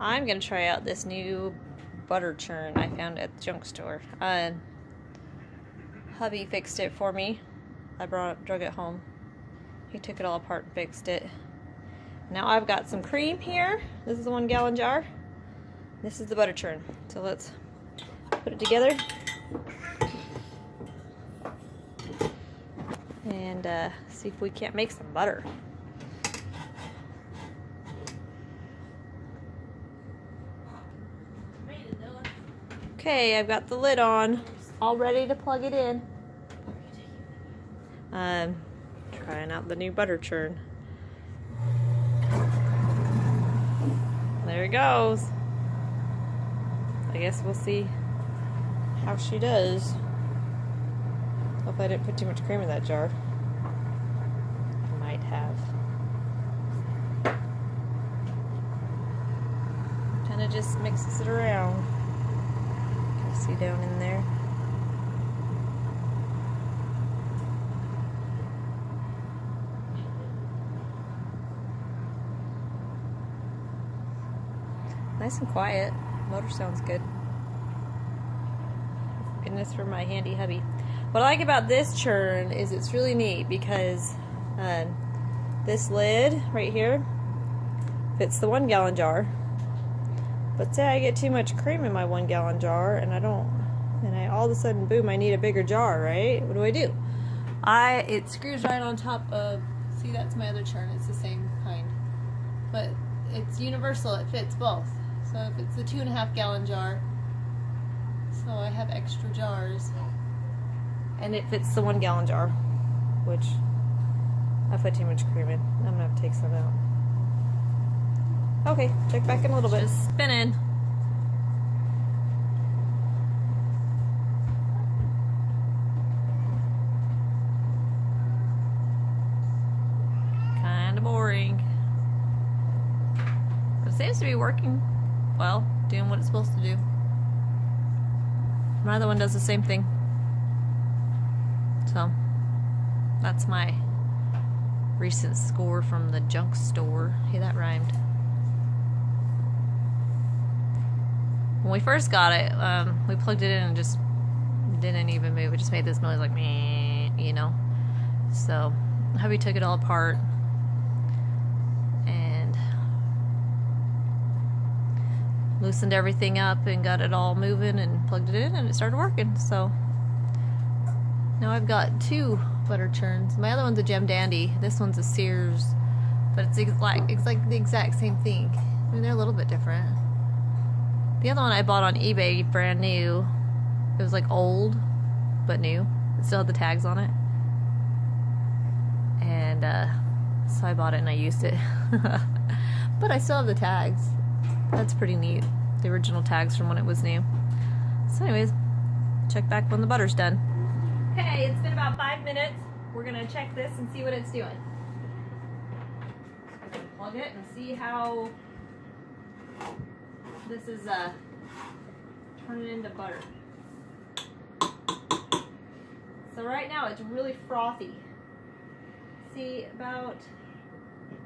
I'm gonna try out this new butter churn I found at the junk store. Hubby fixed it for me. I drug it home. He took it all apart and fixed it. Now I've got some cream here. This is a 1 gallon jar. This is the butter churn. So let's put it together. And see if we can't make some butter. Okay, I've got the lid on, all ready to plug it in. Trying out the new butter churn. There it goes. I guess we'll see how she does. Hope I didn't put too much cream in that jar. I might have. Kind of just mixes it around. See down in there. Nice and quiet. Motor sounds good. Goodness for my handy hubby. What I like about this churn is it's really neat because this lid right here fits the 1 gallon jar. But say I get too much cream in my 1 gallon jar and I all of a sudden, boom, I need a bigger jar, right? What do? It screws right on top of, see, that's my other churn, it's the same kind. But it's universal, it fits both. So if it's the 2.5 gallon jar, so I have extra jars. And it fits the 1 gallon jar, which I put too much cream in. I'm gonna have to take some out. Okay, check back in a little bit. Just spinning. Kinda boring. But it seems to be working well, doing what it's supposed to do. My other one does the same thing. So, that's my recent score from the junk store. Hey, that rhymed. When we first got it, we plugged it in and just didn't even move. It just made this noise like meh, you know. So hubby took it all apart and loosened everything up and got it all moving and plugged it in and it started working. So now I've got 2 butter churns. My other one's a Gem Dandy. This one's a Sears, but it's like the exact same thing. I mean, they're a little bit different. The other one I bought on eBay, brand new. It was like old, but new. It still had the tags on it. And so I bought it and I used it. But I still have the tags. That's pretty neat. The original tags from when it was new. So anyways, check back when the butter's done. Okay, it's been about 5 minutes. We're gonna check this and see what it's doing. So I'm gonna plug it and see how this is turning into butter. So right now it's really frothy. See, about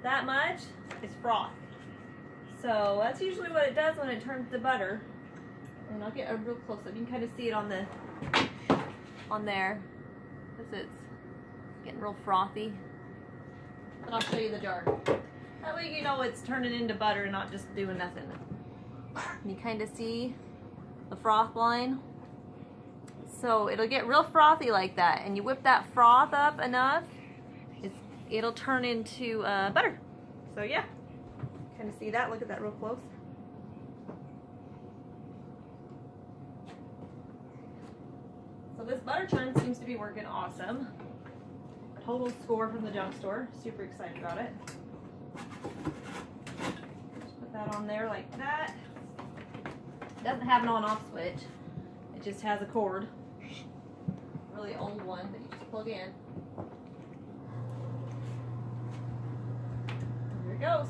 that much is froth. So that's usually what it does when it turns to butter. And I'll get a real close up. You can kind of see it on there. As it's getting real frothy. But I'll show you the jar. That way you know it's turning into butter and not just doing nothing. You kind of see the froth line. So it'll get real frothy like that, and you whip that froth up enough, it'll turn into butter. So yeah, kind of see that. Look at that real close. So this butter churn seems to be working awesome. Total score from the junk store. Super excited about it. Just put that on there like that. Doesn't have an on-off switch. It just has a cord. Really old one that you just plug in. There it goes.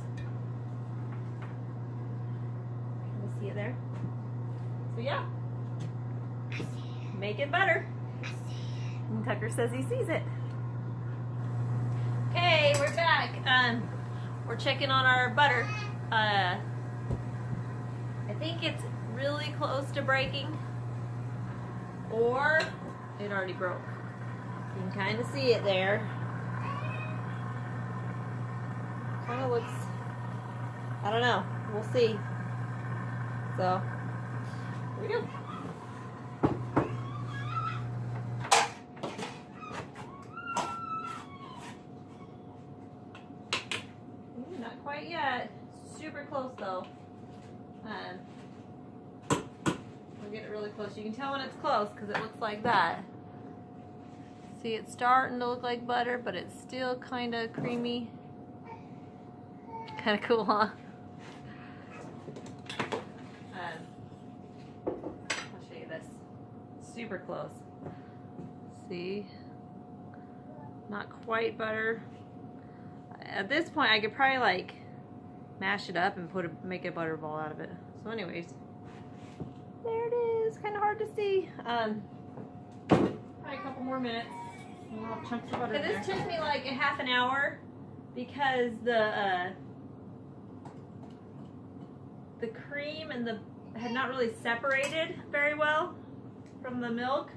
Can you see it there? So yeah. Make it butter. And Tucker says he sees it. Okay, we're back. We're checking on our butter. close to breaking, or it already broke. You can kind of see it there. Kind of looks, I don't know, we'll see. So, here we go. Not quite yet. Super close though. We'll get it really close. You can tell when it's close because it looks like that. See, it's starting to look like butter, but it's still kind of creamy. Kind of cool, huh? I'll show you this. Super close. See? Not quite butter. At this point, I could probably like mash it up and make a butter ball out of it. So anyways, there it is. Kind of hard to see. Probably a couple more minutes. Little chunks of butter. So this took me like a half an hour because the cream and the had not really separated very well from the milk.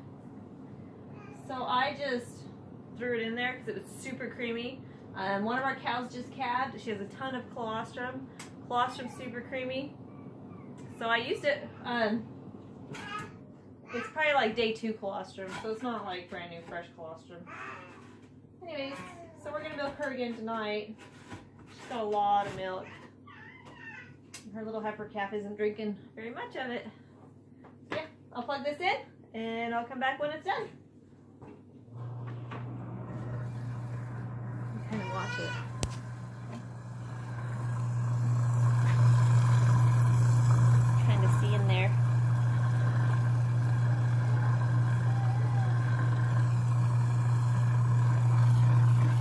So I just threw it in there because it was super creamy. One of our cows just calved. She has a ton of colostrum. Colostrum's super creamy. So I used it. It's probably like day 2 colostrum, so it's not like brand new fresh colostrum. Anyways, so we're gonna milk her again tonight. She's got a lot of milk. Her little heifer calf isn't drinking very much of it. Yeah, I'll plug this in and I'll come back when it's done. Kind of watch it. Kind of see in there.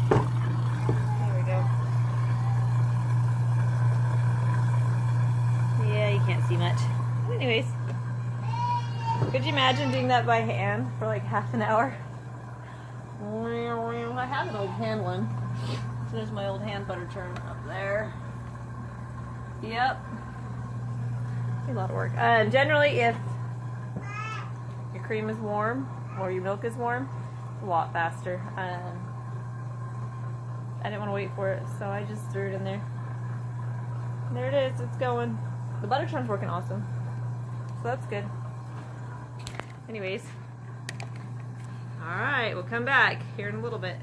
There we go. Yeah, you can't see much. Anyways, could you imagine doing that by hand for like half an hour? I have an old hand one. So there's my old hand butter churn up there. Yep. A lot of work. Generally, if your cream is warm or your milk is warm, it's a lot faster. I didn't want to wait for it, so I just threw it in there. And there it is. It's going. The butter churn's working awesome. So that's good. Anyways. Alright, we'll come back here in a little bit.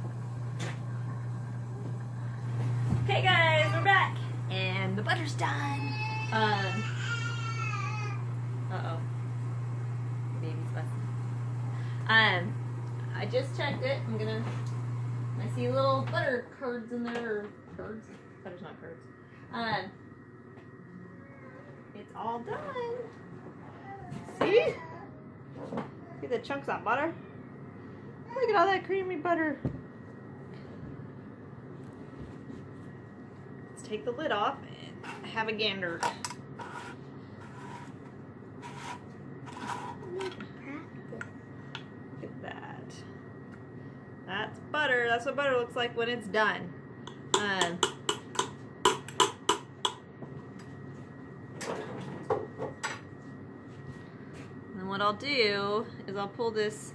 Okay guys, we're back. And the butter's done. Uh-oh. Baby's busting. I just checked it. I see little butter curds in there. Or curds? Butter's not curds. It's all done. See? See the chunks of butter? Look at all that creamy butter. Let's take the lid off and have a gander. Look at that. That's butter. That's what butter looks like when it's done. And what I'll do is I'll pull this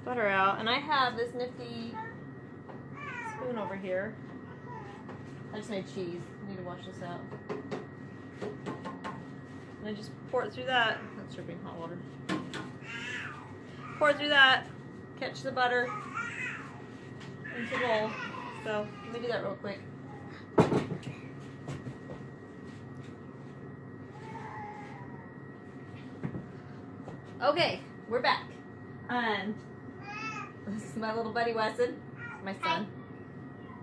butter out, and I have this nifty spoon over here. I just made cheese. I need to wash this out. And I just pour it through that. That's dripping hot water. Pour it through that. Catch the butter into the bowl. So let me do that real quick. Okay, we're back. This is my little buddy Wesson, my son.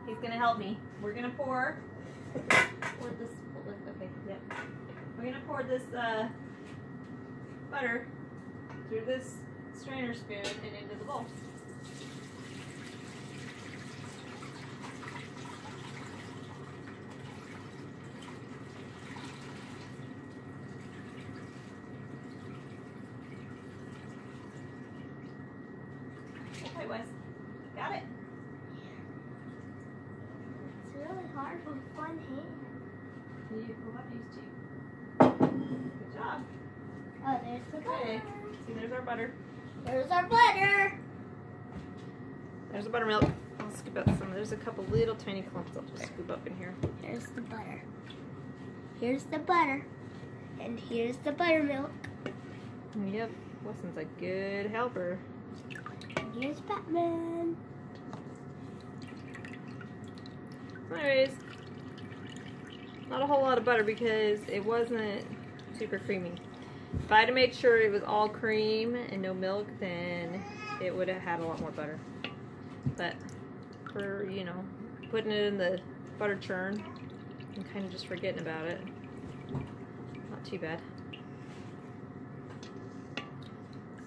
He's gonna help me. We're gonna pour this. Okay, yep. We're gonna pour this butter through this strainer spoon and into the bowl. Okay, Wes. Got it. It's really hard with one hand. You pull up these two. Good job. Oh, there's the butter. Okay. See, there's our butter. There's our butter. There's the buttermilk. I'll scoop out some. There's a couple little tiny clumps I'll just scoop up in here. Here's the butter. Here's the butter. And here's the buttermilk. Yep. Wilson's a good helper. And here's Batman. Anyways, not a whole lot of butter because it wasn't super creamy. If I'd have made sure it was all cream and no milk, then it would have had a lot more butter. But for, you know, putting it in the butter churn and kind of just forgetting about it, not too bad.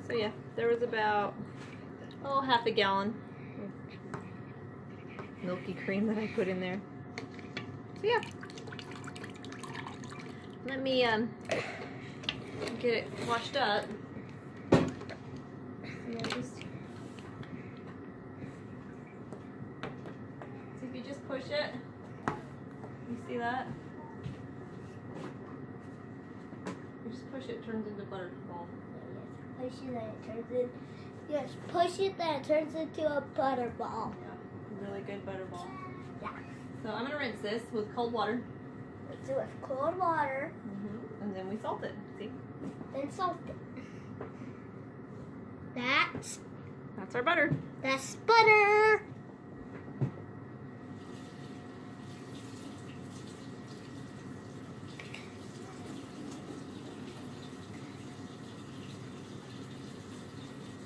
So yeah, there was about, half a gallon of milky cream that I put in there. So yeah, let me get it washed up. Yeah, just see if you just push it. You see that? You just push it, it turns into butterball. Push it, then it turns in. Yes, push it, then it turns into a butterball. Yeah, really good butterball. Yeah. So I'm gonna rinse this with cold water. Let's do it with cold water. And then we salt it. See? Then salt it. That's our butter. That's butter.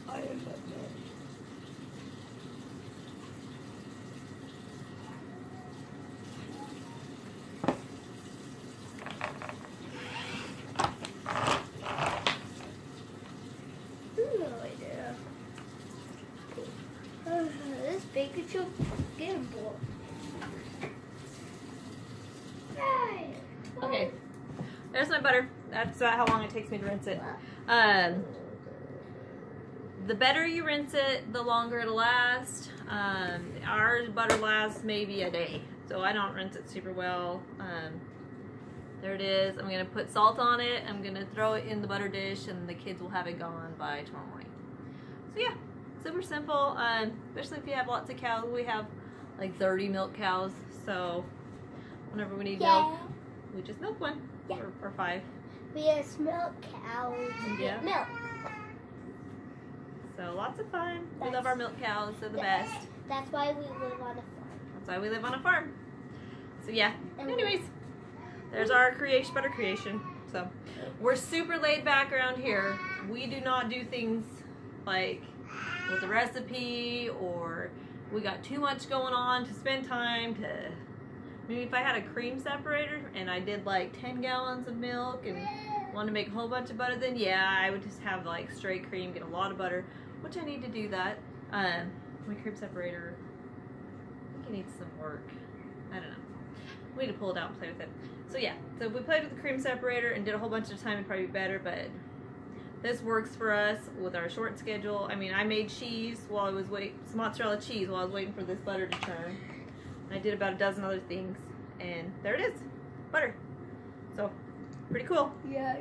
I am Batman. This bacon should get bored. Okay, there's my butter. That's how long it takes me to rinse it. The better you rinse it, the longer it'll last. Our butter lasts maybe a day, so I don't rinse it super well. There it is. I'm gonna put salt on it. I'm gonna throw it in the butter dish, and the kids will have it gone by tomorrow morning. So yeah, super simple. Especially if you have lots of cows. We have like 30 milk cows, so whenever we need milk, we just milk one, or 5. We have milk cows and get milk. So lots of fun. We love our milk cows. They're the best. That's why we live on a farm. That's why we live on a farm. So yeah. Anyways, there's our butter creation. So we're super laid back around here. We do not do things like with a recipe, or we got too much going on to spend time to. Maybe if I had a cream separator and I did like 10 gallons of milk and wanted to make a whole bunch of butter, then yeah, I would just have like straight cream, get a lot of butter, which I need to do that. My cream separator, I think it needs some work. I don't know. We need to pull it out and play with it. So yeah, so if we played with the cream separator and did a whole bunch of time, it'd probably be better, but this works for us with our short schedule. I mean, I made cheese while I was some mozzarella cheese while I was waiting for this butter to churn. I did about a dozen other things, and there it is, butter. So, pretty cool. Yeah.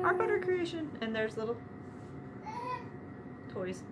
Our butter creation, and there's little toys.